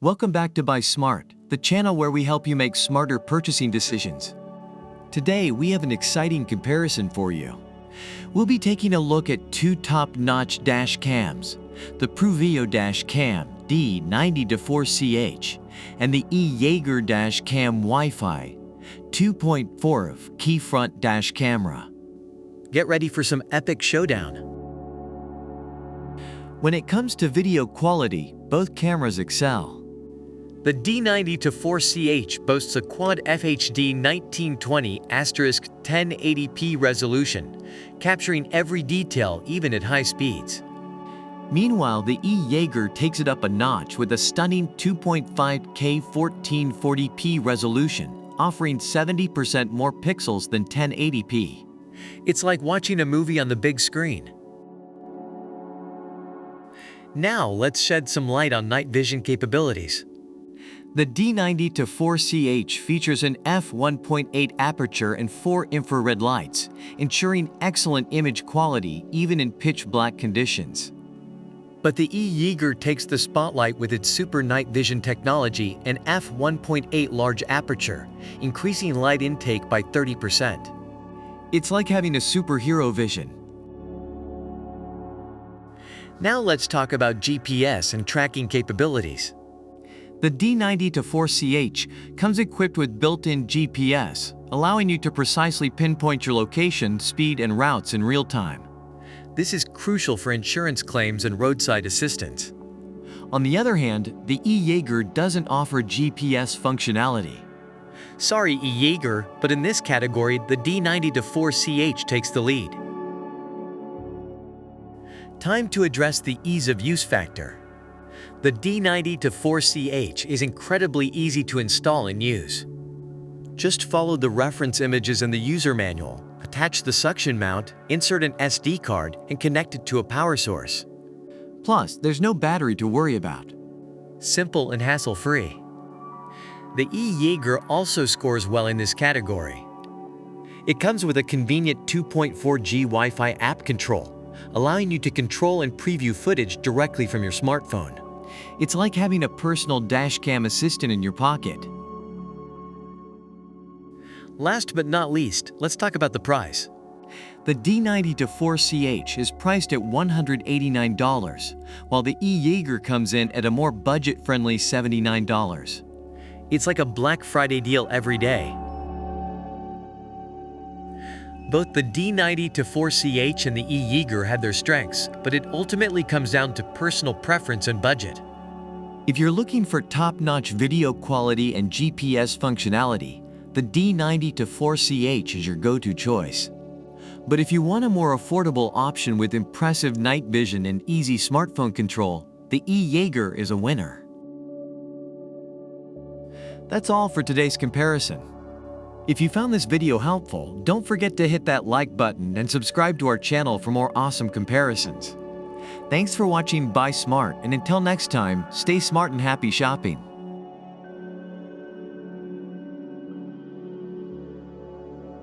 Welcome back to Buy Smart, the channel where we help you make smarter purchasing decisions. Today, we have an exciting comparison for you. We'll be taking a look at two top-notch dash cams, the PRUVEEO dash cam D90-4CH and the eJager dash cam Wi-Fi 2.4 key front dash camera. Get ready for some epic showdown. When it comes to video quality, both cameras excel. The D90-4CH boasts a quad FHD 1920*1080p resolution, capturing every detail even at high speeds. Meanwhile, the eJager takes it up a notch with a stunning 2.5K 1440p resolution, offering 70% more pixels than 1080p. It's like watching a movie on the big screen. Now let's shed some light on night vision capabilities. The D90-4CH features an f1.8 aperture and 4 infrared lights, ensuring excellent image quality even in pitch-black conditions. But the eJager takes the spotlight with its super night vision technology and f1.8 large aperture, increasing light intake by 30%. It's like having a superhero vision. Now let's talk about GPS and tracking capabilities. The D90-4CH comes equipped with built-in GPS, allowing you to precisely pinpoint your location, speed, and routes in real time. This is crucial for insurance claims and roadside assistance. On the other hand, the eJager doesn't offer GPS functionality. Sorry eJager, but in this category, the D90-4CH takes the lead. Time to address the ease of use factor. The D90-4CH is incredibly easy to install and use. Just follow the reference images in the user manual, attach the suction mount, insert an SD card, and connect it to a power source. Plus, there's no battery to worry about. Simple and hassle-free. The eJager also scores well in this category. It comes with a convenient 2.4G Wi-Fi app control, allowing you to control and preview footage directly from your smartphone. It's like having a personal dashcam assistant in your pocket. Last but not least, let's talk about the price. The D90-4CH is priced at $189, while the eJager comes in at a more budget-friendly $79. It's like a Black Friday deal every day. Both the D90-4CH and the eJager have their strengths, but it ultimately comes down to personal preference and budget. If you're looking for top-notch video quality and GPS functionality, the D90-4CH is your go-to choice. But if you want a more affordable option with impressive night vision and easy smartphone control, the eJager is a winner. That's all for today's comparison. If you found this video helpful, don't forget to hit that like button and subscribe to our channel for more awesome comparisons. Thanks for watching Buy Smart, and until next time, stay smart and happy shopping.